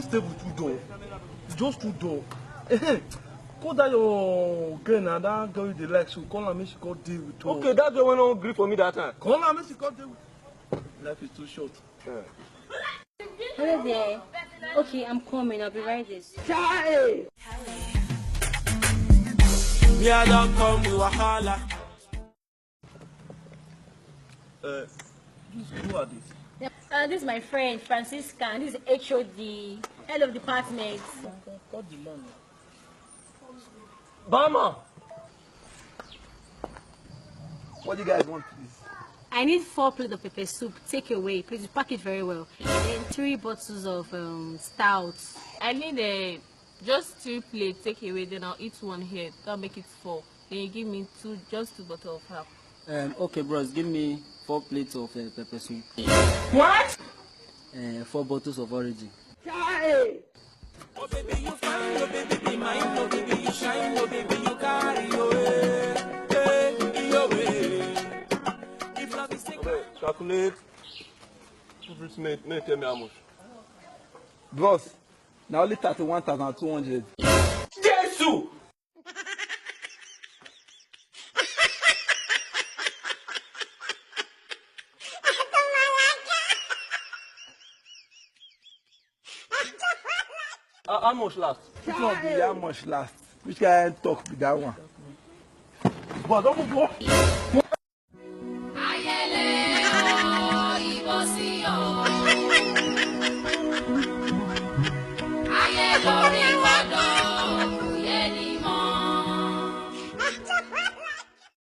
stay with you though. Just two though. Call that your girl now, that girl you dey like, so call her, make she go deal with you. Okay, that girl went on agree for me that time. Call her, make she go deal with you. Life is too short. Hello there. Okay, I'm coming. I'll be right there. Me, I don't come with wahala. Who are this? Yep. This is my friend Francisca, and this is HOD, head of department. Call the man. Bama! What do you guys want, please? I need 4 plates of pepper soup. Take away. Please pack it very well. And 3 bottles of stout. I need just 2 plates. Take away. Then I'll eat 1 here. That'll make it 4. Then you give me just 2 bottles of half. Okay, bros, give me 4 plates of pepper soup. What? 4 bottles of origin. Oh baby, you fine, oh baby, be mine, oh baby, you shine, oh baby, you carry your way, your way. If love is taken, calculate. Please, mate, tell me how much. Boss, now only 31,200. Jesus! How much last? Which one be how much last? Which guy talk with that one? But don't go.